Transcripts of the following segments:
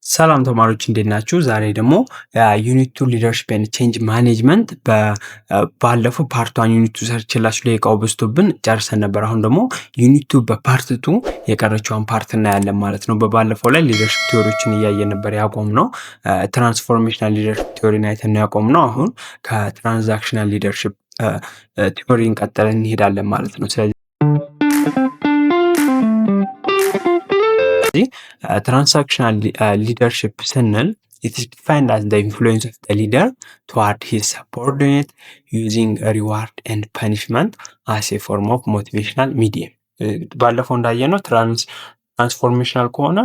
ሰላም ተማሪዎች እንዴት ናችሁ? ዛሬ ደግሞ ዩኒት 2 ሊደርሺፕ ኤንድ ቼንጅ ማኔጅመንት ባለፈው ፓርት 1 ዩኒት 2 ሰርችላችሁ ደቂቃው በዝቶብን ጨርሰን ነበር። አሁን ደግሞ ዩኒት 2 በፓርት 2 የቀረችውን ፓርት እናያለን ማለት ነው። በባለፈው ላይ ሊደርሺፕ ቲዮሪዎችን እያየን ነበር ያቆምነው። ትራንስፎርሜሽናል ሊደርሺፕ ቲዮሪን አይተን ያቆምነው። አሁን ከትራንዛክሽናል ሊደርሺፕ ቲዮሪን ቀጥለን እንሄዳለን ማለት ነው። ስለዚህ transactional leadership ስንል it is defined as the influence of the leader toward his subordinate using a reward and punishment as a form of motivational medium. ባለፈው እንዳየነው ትራንስፎርሜሽናል ከሆነ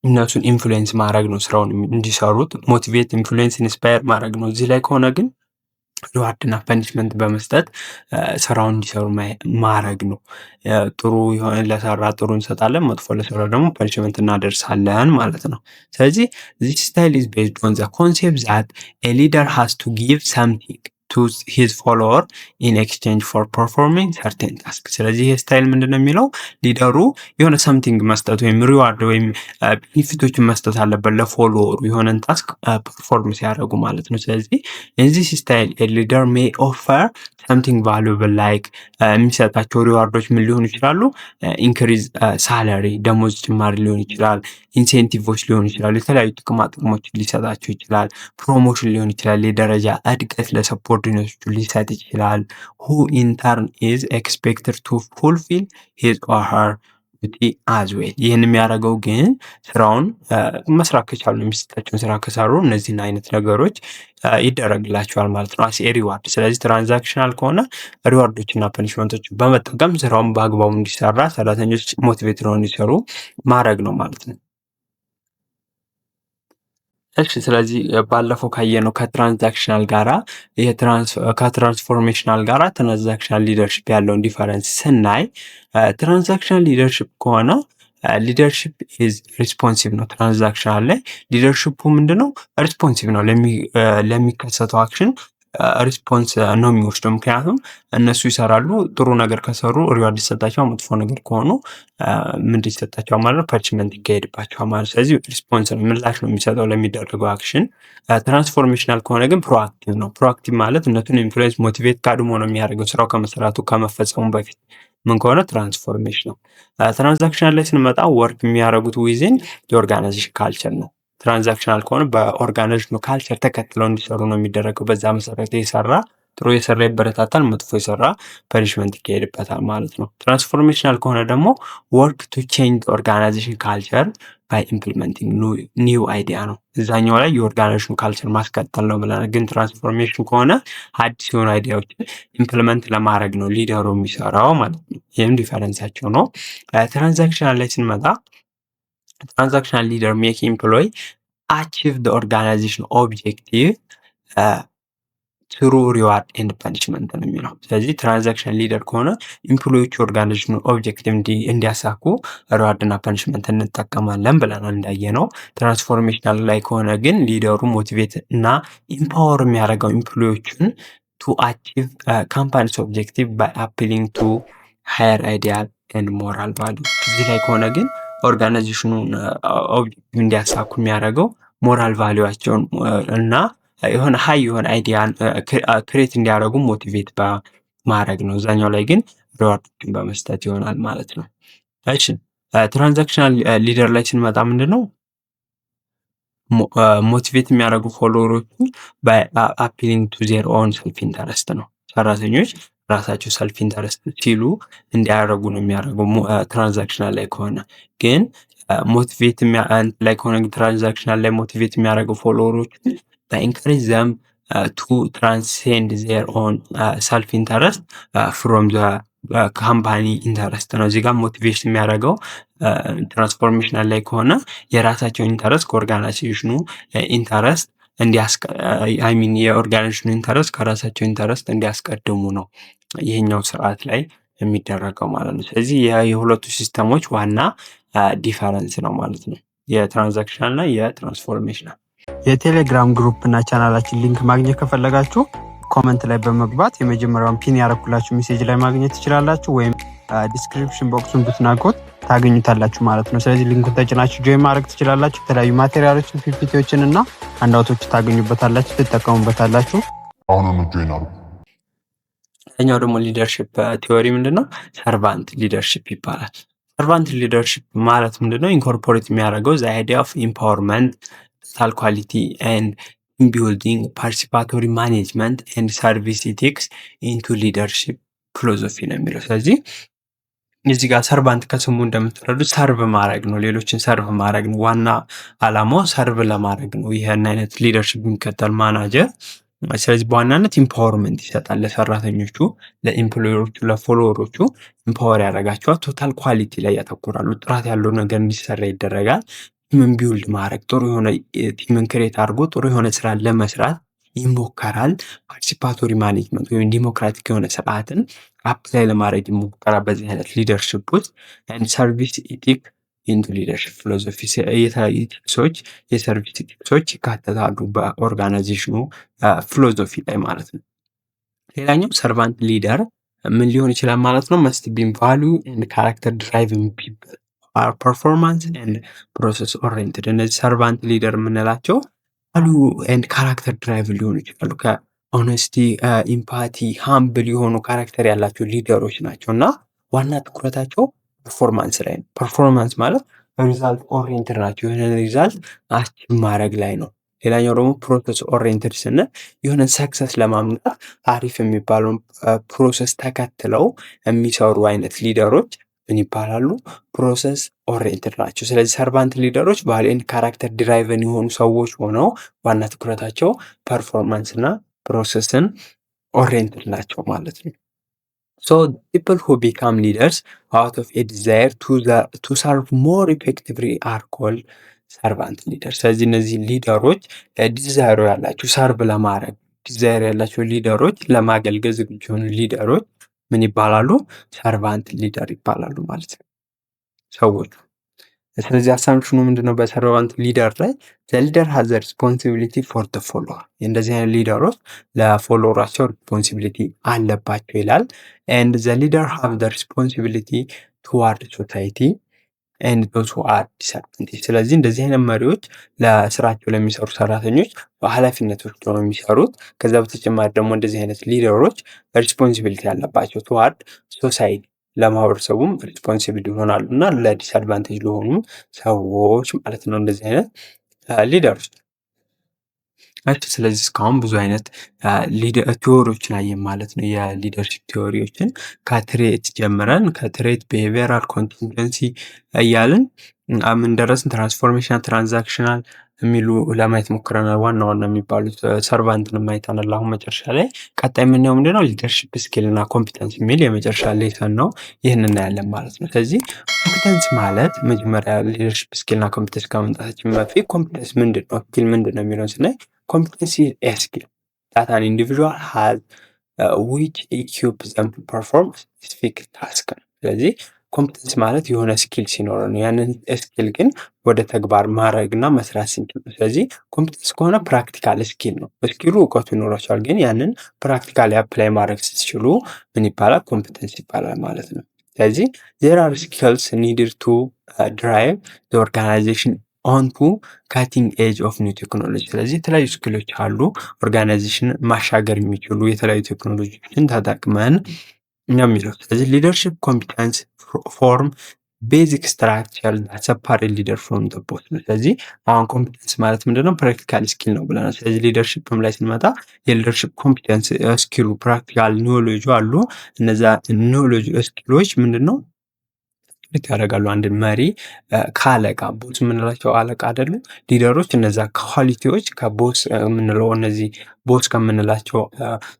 እነሱን ኢንፍሉዌንስ ማድረግ ነው፣ ስራውን እንዲሰሩት ሞቲቬት፣ ኢንፍሉዌንስ፣ ኢንስፓየር ማድረግ ነው። እዚህ ላይ ከሆነ ግን ሪዋርድ እና ፐኒሽመንት በመስጠት ስራውን እንዲሰሩ ማድረግ ነው። ጥሩ የሆነ ለሰራ ጥሩ እንሰጣለን፣ መጥፎ ለሰራ ደግሞ ፐኒሽመንት እናደርሳለን ማለት ነው። ስለዚህ this style is based on the concept that a leader has to give something to his follower in exchange for performing certain task። ስለዚህ ይሄ ስታይል ምንድነው የሚለው ሊደሩ የሆነ something መስጠት ወይም ሪዋርድ ወይም ቤኒፊቶችን መስጠት አለበት ለፎሎወሩ የሆነን ታስክ ፐርፎርም ሲያደርጉ ማለት ነው። ስለዚህ in this style a leader may offer something valuable like የሚሰጣቸው ሪዋርዶች ምን ሊሆኑ ይችላሉ? ኢንክሪዝ ሳላሪ ደሞዝ ጭማሪ ሊሆን ይችላል፣ ኢንሴንቲቮች ሊሆኑ ይችላሉ፣ የተለያዩ ጥቅማ ጥቅሞች ሊሰጣቸው ይችላል፣ ፕሮሞሽን ሊሆን ይችላል፣ የደረጃ እድገት ለሰፖርቲኖቹ ሊሰጥ ይችላል። who in turn is expected to fulfill his or her duty as well። ይህን የሚያደርገው ግን ስራውን መስራት ከቻሉ የሚሰጣቸውን ስራ ከሰሩ እነዚህን አይነት ነገሮች ይደረግላቸዋል ማለት ነው፣ አስ ሪዋርድ። ስለዚህ ትራንዛክሽናል ከሆነ ሪዋርዶች እና ፐኒሽመንቶች በመጠቀም ስራውን በአግባቡ እንዲሰራ ሰራተኞች ሞቲቬት ነው እንዲሰሩ ማድረግ ነው ማለት ነው። እሺ ስለዚህ ባለፈው ካየነው ከትራንዛክሽናል ጋራ ከትራንስፎርሜሽናል ጋራ ትራንዛክሽናል ሊደርሺፕ ያለውን ዲፈረንስ ስናይ ትራንዛክሽናል ሊደርሺፕ ከሆነ ሊደርሺፕ ኢዝ ሪስፖንሲቭ ነው። ትራንዛክሽናል ላይ ሊደርሺፑ ምንድነው? ሪስፖንሲቭ ነው። ለሚከሰተው አክሽን ሪስፖንስ ነው የሚወስደው። ምክንያቱም እነሱ ይሰራሉ፣ ጥሩ ነገር ከሰሩ ሪዋርድ ይሰጣቸዋል፣ መጥፎ ነገር ከሆኑ ምንድን ይሰጣቸዋል ማለት ነው? ፐኒሽመንት ይካሄድባቸዋል ማለት። ስለዚህ ሪስፖንስ ነው፣ ምላሽ ነው የሚሰጠው ለሚደረገው አክሽን። ትራንስፎርሜሽናል ከሆነ ግን ፕሮአክቲቭ ነው። ፕሮአክቲቭ ማለት እነሱን ኢንፍሉዌንስ፣ ሞቲቬት ካድሞ ነው የሚያደርገው ስራው ከመሰራቱ ከመፈጸሙ በፊት ምን ከሆነ ትራንስፎርሜሽን ነው። ትራንዛክሽናል ላይ ስንመጣ ወርክ የሚያደርጉት ዊዝን የኦርጋናይዜሽን ካልቸር ነው። ትራንዛክሽናል ከሆነ በኦርጋናይዜሽኑ ካልቸር ተከትለው እንዲሰሩ ነው የሚደረገው። በዛ መሰረት የሰራ ጥሩ የሰራ ይበረታታል፣ መጥፎ የሰራ ፐኒሽመንት ይካሄድበታል ማለት ነው። ትራንስፎርሜሽናል ከሆነ ደግሞ ወርክ ቱ ቼንጅ ኦርጋናይዜሽን ካልቸር ባይ ኢምፕሊመንቲንግ ኒው አይዲያ ነው። እዛኛው ላይ የኦርጋናይዜሽኑ ካልቸር ማስቀጠል ነው ብለናል። ግን ትራንስፎርሜሽን ከሆነ አዲስ የሆኑ አይዲያዎችን ኢምፕሊመንት ለማድረግ ነው ሊደሩ የሚሰራው ማለት ነው። ይህም ዲፈረንሳቸው ነው። ትራንዛክሽናል ላይ ስንመጣ transactional leader make employee achieve the organization objective through reward and punishment ነው የሚለው። ስለዚህ ትራንዛክሽናል ሊደር ከሆነ ኢምፕሎይዎች ኦርጋናይዜሽኑ ኦብጀክቲቭ እንዲያሳኩ ሪዋርድ እና ፐኒሽመንት እንጠቀማለን ብለናል እንዳየነው። ትራንስፎርሜሽናል ላይ ከሆነ ግን ሊደሩ ሞቲቬት እና ኢምፓወር የሚያደርገው ኢምፕሎዮቹን to achieve company's objective by appealing to higher ideal and moral value። እዚህ ላይ ከሆነ ግን ኦርጋናይዜሽኑን ኦብጀክቲቭ እንዲያሳኩ የሚያደርገው ሞራል ቫሊዩዋቸውን እና የሆነ ሀይ የሆነ አይዲያን ክሬት እንዲያደርጉ ሞቲቬት በማድረግ ነው። እዛኛው ላይ ግን ሪዋርዶችን በመስጠት ይሆናል ማለት ነው። እሺ ትራንዛክሽናል ሊደር ላይ ስንመጣ ምንድነው ሞቲቬት የሚያደርጉ ፎሎወሮቹን በአፒሊንግ ቱ ዜር ኦን ሰልፍ ኢንተረስት ነው። ሰራተኞች ራሳቸው ሰልፍ ኢንተረስት ሲሉ እንዲያደርጉ ነው የሚያደርገው ትራንዛክሽናል ላይ ከሆነ። ግን ሞቲቬት ላይ ከሆነ ትራንዛክሽናል ላይ ሞቲቬት የሚያደርገው ፎሎወሮች ኢንካሬጅ ዘም ቱ ትራንሴንድ ዜር ኦን ሰልፍ ኢንተረስት ፍሮም ዘ ካምፓኒ ኢንተረስት ነው። እዚህ ጋር ሞቲቬሽን የሚያደርገው ትራንስፎርሜሽናል ላይ ከሆነ የራሳቸው ኢንተረስት ከኦርጋናይዜሽኑ ኢንተረስት የኦርጋናይዜሽኑ ኢንተረስት ከራሳቸው ኢንተረስት እንዲያስቀድሙ ነው ይሄኛው ስርዓት ላይ የሚደረገው ማለት ነው። ስለዚህ የሁለቱ ሲስተሞች ዋና ዲፈረንስ ነው ማለት ነው፣ የትራንዛክሽናል እና የትራንስፎርሜሽናል። የቴሌግራም ግሩፕ እና ቻናላችን ሊንክ ማግኘት ከፈለጋችሁ ኮመንት ላይ በመግባት የመጀመሪያውን ፒን ያረኩላችሁ ሜሴጅ ላይ ማግኘት ትችላላችሁ፣ ወይም ዲስክሪፕሽን ቦክሱን ብትናቁት ታገኙታላችሁ ማለት ነው። ስለዚህ ሊንኩን ተጭናችሁ ጆይን ማድረግ ትችላላችሁ። የተለያዩ ማቴሪያሎችን፣ ፒፒቲዎችን እና አንዳውቶች ታገኙበታላችሁ፣ ትጠቀሙበታላችሁ። አሁን ጆይን አድርጉ። ኛው ደግሞ ሊደርሽፕ ቲዎሪ ምንድነው? ሰርቫንት ሊደርሽፕ ይባላል። ሰርቫንት ሊደርሽፕ ማለት ምንድነው? ኢንኮርፖሬት የሚያደርገው ዘ አይዲያ ኦፍ ኢምፓወርመንት ታል ኳሊቲ ኤንድ ቢልዲንግ ፓርቲሲፓቶሪ ማኔጅመንት ኤንድ ሰርቪስ ኢቲክስ ኢንቱ ሊደርሽፕ ፊሎዞፊ ነው የሚለው። ስለዚህ እዚህ ጋር ሰርቫንት ከስሙ እንደምትረዱት ሰርቭ ማድረግ ነው፣ ሌሎችን ሰርቭ ማድረግ ነው። ዋና አላማው ሰርቭ ለማድረግ ነው ይህን አይነት ሊደርሽፕ የሚከተል ማናጀር። ስለዚህ በዋናነት ኢምፓወርመንት ይሰጣል ለሰራተኞቹ፣ ለኢምፕሎየሮቹ፣ ለፎሎወሮቹ ኢምፓወር ያደርጋቸዋል። ቶታል ኳሊቲ ላይ ያተኩራሉ። ጥራት ያለው ነገር እንዲሰራ ይደረጋል። ቲምን ቢውልድ ማድረግ ጥሩ የሆነ ቲምን ክሬት አድርጎ ጥሩ የሆነ ስራ ለመስራት ይሞከራል። ፓርቲሲፓቶሪ ማኔጅመንት ወይም ዲሞክራቲክ የሆነ ስርዓትን አፕላይ ለማድረግ ይሞከራል በዚህ አይነት ሊደርሽፕ ውስጥ። ሰርቪስ ኢቲክ ኢንቱ ሊደርሽፕ ፊሎዞፊ የተለያዩ ኢቲክሶች፣ የሰርቪስ ኢቲክሶች ይካተታሉ በኦርጋናይዜሽኑ ፊሎዞፊ ላይ ማለት ነው። ሌላኛው ሰርቫንት ሊደር ምን ሊሆን ይችላል ማለት ነው? መስት ቢን ቫሉ ኤንድ ካራክተር ድራይቪንግ ፒፕል አር ፐርፎርማንስ ኤንድ ፕሮሰስ ኦሪየንትድ። እነዚህ ሰርቫንት ሊደር የምንላቸው ቫሉ ኤንድ ካራክተር ድራይቭ ሊሆኑ ይችላሉ። ከኦነስቲ፣ ኢምፓቲ፣ ሃምብል የሆኑ ካራክተር ያላቸው ሊደሮች ናቸው እና ዋና ትኩረታቸው ፐርፎርማንስ ላይ ነው። ፐርፎርማንስ ማለት ሪዛልት ኦሪየንትድ ናቸው። የሆነ ሪዛልት አቺቭ ማድረግ ላይ ነው። ሌላኛው ደግሞ ፕሮሰስ ኦሪየንትድ ስንል የሆነ ሰክሰስ ለማምጣት አሪፍ የሚባለውን ፕሮሰስ ተከትለው የሚሰሩ አይነት ሊደሮች ምን ይባላሉ? ፕሮሰስ ኦሪየንትድ ናቸው። ስለዚህ ሰርቫንት ሊደሮች ቫልዩ ካራክተር ድራይቨን የሆኑ ሰዎች ሆነው ዋና ትኩረታቸው ፐርፎርማንስ እና ፕሮሰስን ኦሪየንትድ ናቸው ማለት ነው። So people who become leaders out of a desire to serve more effectively are called servant leaders። ስለዚህ እነዚህ ሊደሮች ዲዛይሩ ያላቸው ሰርቭ ለማድረግ ዲዛይር ያላቸው ሊደሮች፣ ለማገልገል ዝግጁ የሆኑ ሊደሮች ምን ይባላሉ? ሰርቫንት ሊደር ይባላሉ ማለት ነው ሰዎቹ። ስለዚህ አሳምፕሽኑ ምንድነው? በሰርቫንት ሊደር ላይ ሊደር ሃዝ ሪስፖንሲቢሊቲ ፎር ደ ፎሎወር፣ እንደዚህ አይነት ሊደሮች ለፎሎወራቸው ሪስፖንሲቢሊቲ አለባቸው ይላል። ኤንድ ዘ ሊደር ሃቭ ደ ሪስፖንሲቢሊቲ ቱዋርድ ሶሳይቲ ኤንድ ዶዝ ሁ አር ዲስአድቫንቴጅ። ስለዚህ እንደዚህ አይነት መሪዎች ለስራቸው ለሚሰሩ ሰራተኞች በኃላፊነቶች ነው የሚሰሩት። ከዛ በተጨማሪ ደግሞ እንደዚህ አይነት ሊደሮች ሪስፖንሲቢሊቲ ያለባቸው ቱዋርድ ሶሳይቲ፣ ለማህበረሰቡም ሪስፖንሲብል ይሆናሉ እና ለዲስአድቫንቴጅ ለሆኑ ሰዎች ማለት ነው እንደዚህ አይነት ሊደሮች። ስለዚህ እስካሁን ብዙ አይነት ቲዎሪዎችን አየን ማለት ነው። የሊደርሽፕ ቲዎሪዎችን ከትሬት ጀምረን ከትሬት ቢሄቪየራል ኮንቲንጀንሲ እያልን ምን ደረስን? ትራንስፎርሜሽናል፣ ትራንዛክሽናል የሚሉ ለማየት ሞክረናል። ዋና ዋና የሚባሉት ሰርቫንትን አይተናል። አሁን መጨረሻ ላይ ቀጣይ የምናየው ምንድነው? ሊደርሽፕ ስኪል እና ኮምፒተንስ የሚል የመጨረሻ ሌሰን ነው። ይህን እናያለን ማለት ነው። ስለዚህ ኮምፒተንስ ማለት መጀመሪያ ሊደርሽፕ ስኪል እና ኮምፒተንስ ከመምጣታችን በፊት ኮምፒተንስ ምንድን ነው፣ ስኪል ምንድን ነው የሚለውን ስናይ ኮምፒተንሲ is a skill that an individual has which equips them to perform specific task ነው። ስለዚህ ኮምፒተንስ ማለት የሆነ ስኪል ሲኖር ነው። ያንን ስኪል ግን ወደ ተግባር ማድረግና መስራት ስንችል ነው። ስለዚህ ኮምፒተንስ ከሆነ ፕራክቲካል ስኪል ነው። ስኪሉ እውቀቱ ይኖራቸዋል፣ ግን ያንን ፕራክቲካሊ አፕላይ ማድረግ ስትችሉ ምን ይባላል? ኮምፒተንስ ይባላል ማለት ነው። ስለዚህ there are skills needed to drive the organization ኦንቱ ካቲንግ ኤጅ ኦፍ ኒው ቴክኖሎጂ። ስለዚህ የተለያዩ ስኪሎች አሉ ኦርጋናይዜሽን ማሻገር የሚችሉ የተለያዩ ቴክኖሎጂዎችን ተጠቅመን የሚለው። ስለዚህ ሊደርሽፕ ኮምፒተንስ ፎርም ቤዚክ ስትራክቸር ሰፓሬት ሊደር ፍሮም ዘ ቦስ ነው። ስለዚህ አሁን ኮምፒተንስ ማለት ምንድነው? ፕራክቲካል ስኪል ነው ብለናል። ስለዚህ ሊደርሽፕም ላይ ስንመጣ የሊደርሽፕ ኮምፒተንስ ስኪሉ ፕራክቲካል ኒዮሎጂ አሉ። እነዛ ኒዮሎጂ ስኪሎች ምንድነው ያደርጋሉ? አንድ መሪ ከአለቃ ቦስ የምንላቸው አለቃ አይደሉ ሊደሮች፣ እነዛ ኳሊቲዎች ከቦስ የምንለው እነዚህ ቦስ ከምንላቸው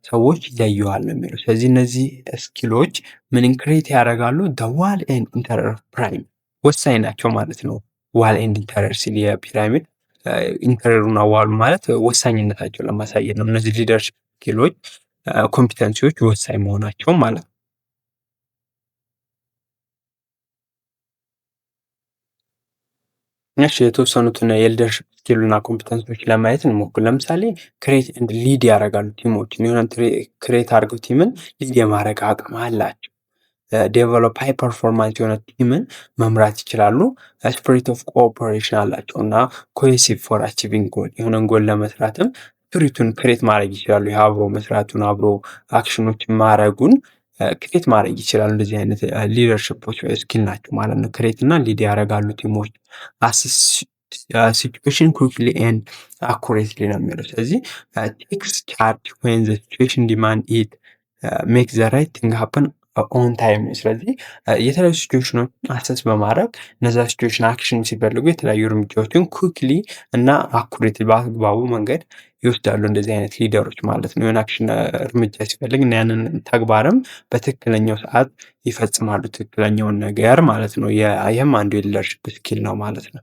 ሰዎች ይለየዋል ነው የሚለው። ስለዚህ እነዚህ ስኪሎች ምን ክሬት ያደርጋሉ? ዋል ኤንድ ኢንተረር ፕራይም ወሳኝ ናቸው ማለት ነው። ዋል ኤንድ ኢንተረር ሲል የፒራሚድ ኢንተረሩና ዋሉ ማለት ወሳኝነታቸው ለማሳየት ነው። እነዚህ ሊደርሽፕ ስኪሎች ኮምፒተንሲዎች ወሳኝ መሆናቸው ማለት ነው። እሺ የተወሰኑትን የሊደርሽፕ ስኪልና ኮምፒተንሶች ለማየት እንሞክር። ለምሳሌ ክሬት ኤንድ ሊድ ያደርጋሉ ቲሞችን። የሆነ ክሬት አድርገው ቲምን ሊድ የማድረግ አቅም አላቸው። ዴቨሎፕ ሃይ ፐርፎርማንስ የሆነ ቲምን መምራት ይችላሉ። ስፒሪት ኦፍ ኮኦፐሬሽን አላቸው እና ኮሄሲቭ ፎር አቺቪንግ ጎል የሆነን ጎል ለመስራትም ስፒሪቱን ክሬት ማድረግ ይችላሉ። የአብሮ መስራቱን አብሮ አክሽኖችን ማድረጉን ክሬት ማድረግ ይችላሉ። እንደዚህ አይነት ሊደርሽፖች ስኪል ናቸው ማለት ነው። ክሬት እና ሊድ ያደርጋሉ ቲሞች። ሲቹዌሽን ኩክሊ ኤንድ አኩሬትሊ ነው የሚለው። ስለዚህ ቴክስ ቻርጅ ወይን ዘ ሲቹዌሽን ዲማንድ ኢት ሜክ ዘ ራይት ቲንግ ሀፕን ኦን ታይም። ስለዚህ የተለያዩ ሲቹዌሽኖች አሰስ በማድረግ እነዛ ሲቹዌሽን አክሽን ሲፈልጉ የተለያዩ እርምጃዎችን ኩክሊ እና አኩሬት በአግባቡ መንገድ ይወስዳሉ። እንደዚህ አይነት ሊደሮች ማለት ነው። የሆነ አክሽን እርምጃ ሲፈልግ እና ያንን ተግባርም በትክክለኛው ሰዓት ይፈጽማሉ፣ ትክክለኛውን ነገር ማለት ነው። ይህም አንዱ የሊደርሽፕ ስኪል ነው ማለት ነው።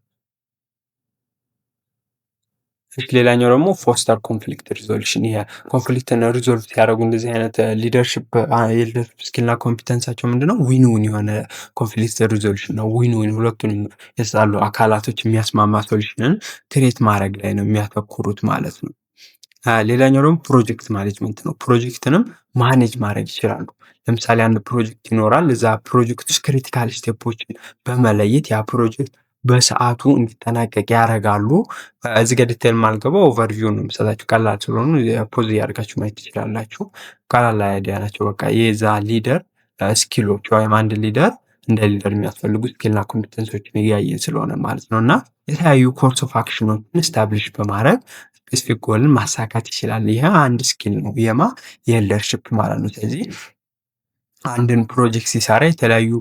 ሌላኛው ደግሞ ፎስተር ኮንፍሊክት ሪዞሉሽን። ይሄ ኮንፍሊክትን ሪዞልቭ ሲያደርጉ እንደዚህ አይነት ሊደርሽፕ ስኪልና ኮምፒተንሳቸው ምንድነው? ዊን ዊን የሆነ ኮንፍሊክት ሪዞሉሽን ነው። ዊን ዊን ሁለቱን የተጣሉ አካላቶች የሚያስማማ ሶሉሽንን ክሬት ማድረግ ላይ ነው የሚያተኩሩት ማለት ነው። ሌላኛው ደግሞ ፕሮጀክት ማኔጅመንት ነው። ፕሮጀክትንም ማኔጅ ማድረግ ይችላሉ። ለምሳሌ አንድ ፕሮጀክት ይኖራል። እዛ ፕሮጀክት ውስጥ ክሪቲካል ስቴፖችን በመለየት ያ ፕሮጀክት በሰዓቱ እንዲጠናቀቅ ያደርጋሉ። እዚህ ጋር ዲቴል ማልገባው ኦቨርቪው ነው የምሰጣችሁ፣ ቀላል ስለሆኑ ፖዝ እያደርጋችሁ ማየት ትችላላችሁ። ቀላል አይዲያ ናቸው። በቃ የዛ ሊደር ስኪሎች ወይም አንድ ሊደር እንደ ሊደር የሚያስፈልጉ ስኪልና ኮምፒተንሶችን እያየን ስለሆነ ማለት ነው። እና የተለያዩ ኮርስ ኦፍ አክሽኖችን ስታብሊሽ በማድረግ ስፔሲፊክ ጎልን ማሳካት ይችላል። ይህ አንድ ስኪል ነው የሊደርሽፕ ማለት ነው። ስለዚህ አንድን ፕሮጀክት ሲሰራ የተለያዩ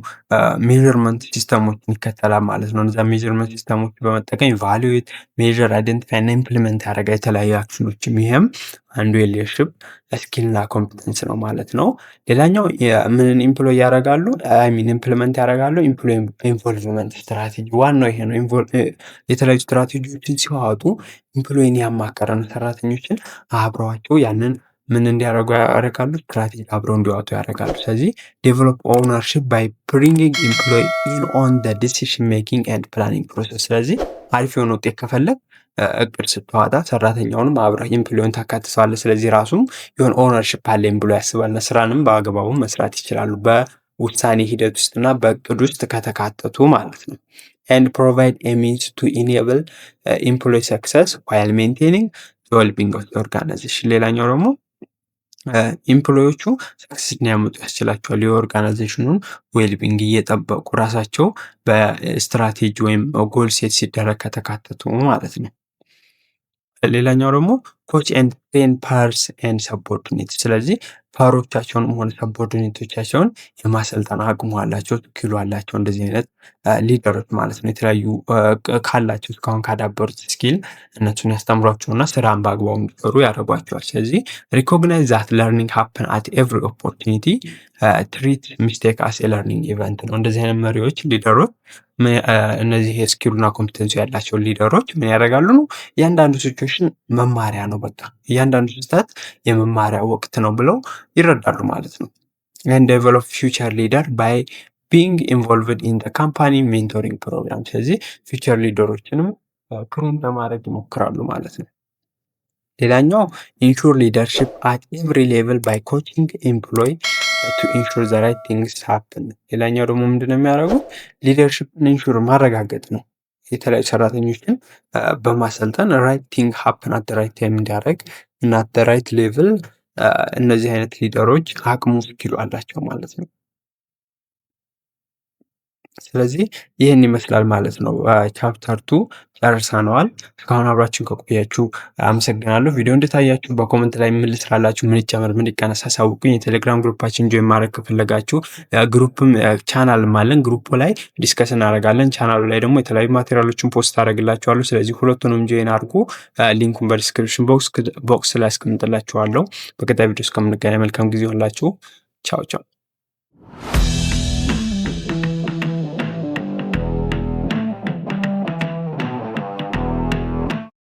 ሜዥርመንት ሲስተሞችን ይከተላል ማለት ነው። እነዛ ሜዥርመንት ሲስተሞች በመጠቀም ኢቫሉዌት፣ ሜዥር፣ አይደንቲፋይ እና ኢምፕሊመንት ያደርጋል የተለያዩ አክሽኖችም። ይህም አንዱ የሊደርሽፕ ስኪልና ኮምፒተንስ ነው ማለት ነው። ሌላኛው ምንን ኢምፕሎይ ያደርጋሉ? ኢምፕሊመንት ያደርጋሉ። ኢምፕሎይ ኢንቮልቭመንት ስትራቴጂ ዋናው ይሄ ነው። የተለያዩ ስትራቴጂዎችን ሲዋጡ ኢምፕሎይን ያማከረ ነው። ሰራተኞችን አብረዋቸው ያንን ምን እንዲያደርጉ ያደርጋሉ? ስትራቴጂ አብረው እንዲዋጡ ያደርጋሉ። ስለዚህ ዴቨሎፕ ኦውነርሺፕ ባይ ብሪንጊንግ ኢምፕሎይ ኢን ኦን ዘ ዲሲሽን ሜኪንግ ኤንድ ፕላኒንግ ፕሮሰስ። ስለዚህ አሪፍ የሆነ ውጤት ከፈለግ እቅድ ስትዋጣ ሰራተኛውንም አብረህ ኢምፕሎይን ታካትተዋለህ። ስለዚህ ራሱም የሆነ ኦውነርሺፕ አለኝ ብሎ ያስባልና ስራንም በአግባቡ መስራት ይችላሉ በውሳኔ ሂደት ውስጥና በእቅድ ውስጥ ከተካተቱ ማለት ነው። ኤንድ ፕሮቫይድ ኤ ሚንስ ቱ ኢኔብል ኢምፕሎይ ሰክሰስ ዋይል ሜንቴኒንግ ዘ ዌልቢንግ ኦፍ ዘ ኦርጋናይዜሽን። ሌላኛው ደግሞ ኢምፕሎዮቹ ሰክሰስ እንዲያመጡ ያስችላቸዋል። የኦርጋናይዜሽኑን ዌልቢንግ እየጠበቁ ራሳቸው በስትራቴጂ ወይም ጎል ሴት ሲደረግ ከተካተቱ ማለት ነው። ሌላኛው ደግሞ ኮች ኤንድ ትሬን ፓርስ ኤንድ ሰቦርዲኔት። ስለዚህ ፓሮቻቸውንም ሆነ ሰቦርዲኔቶቻቸውን የማሰልጠን አቅሙ አላቸው፣ ስኪሉ አላቸው። እንደዚህ አይነት ሊደሮች ማለት ነው። የተለያዩ ካላቸው እስካሁን ካዳበሩት ስኪል እነሱን ያስተምሯቸውና ስራን በአግባቡ እንዲሰሩ ያደርጓቸዋል። ስለዚህ ሪኮግናይዝ ዛት ለርኒንግ ሃፕን አት ኤቭሪ ኦፖርቹኒቲ ትሪት ሚስቴክ አስ ለርኒንግ ኢቨንት ነው። እንደዚህ አይነት መሪዎች ሊደሮች እነዚህ የስኪሉና ኮምፒተንሲ ያላቸው ሊደሮች ምን ያደርጋሉ ነው? እያንዳንዱ ሲቹዌሽን መማሪያ ነው። በቃ እያንዳንዱ ስህተት የመማሪያ ወቅት ነው ብለው ይረዳሉ ማለት ነው። ኤንድ ዴቨሎፕ ፊውቸር ሊደር ባይ ቢንግ ኢንቮልቭድ ኢን ካምፓኒ ሜንቶሪንግ ፕሮግራም። ስለዚህ ፊውቸር ሊደሮችንም ክሩን ለማድረግ ይሞክራሉ ማለት ነው። ሌላኛው ኢንሹር ሊደርሽፕ አት ኤቭሪ ሌቭል ባይ ኮቺንግ ኤምፕሎይ ቱ ኢንሹር ዘ ራይት ቲንግስ ሃፕን። ሌላኛው ደግሞ ምንድነው የሚያደርጉት? ሊደርሽፕን ኢንሹር ማረጋገጥ ነው። የተለያዩ ሰራተኞችን በማሰልጠን ራይት ቲንግ ሃፕን አት ራይት ታይም እንዲያደርግ እና አት ራይት ሌቭል እነዚህ አይነት ሊደሮች አቅሙ ስኪሉ አላቸው ማለት ነው። ስለዚህ ይህን ይመስላል ማለት ነው። ቻፕተር 2 ጨርሰነዋል። እስካሁን አብራችሁን ከቆያችሁ አመሰግናለሁ። ቪዲዮ እንደታያችሁ በኮመንት ላይ ምን ልስራላችሁ፣ ምን ይጨመር፣ ምን ይቀነስ አሳውቁኝ። የቴሌግራም ግሩፓችን ጆይን ማድረግ ከፈለጋችሁ ግሩፕም ቻናልም አለን። ግሩፑ ላይ ዲስከስ እናደርጋለን። ቻናሉ ላይ ደግሞ የተለያዩ ማቴሪያሎችን ፖስት አደርግላችኋለሁ። ስለዚህ ሁለቱንም ጆይን አድርጉ። ሊንኩን በዲስክሪፕሽን ቦክስ ላይ አስቀምጥላችኋለሁ። በቀጣይ ቪዲዮ እስከምንገናኝ መልካም ጊዜ ይሁንላችሁ። ቻው ቻው።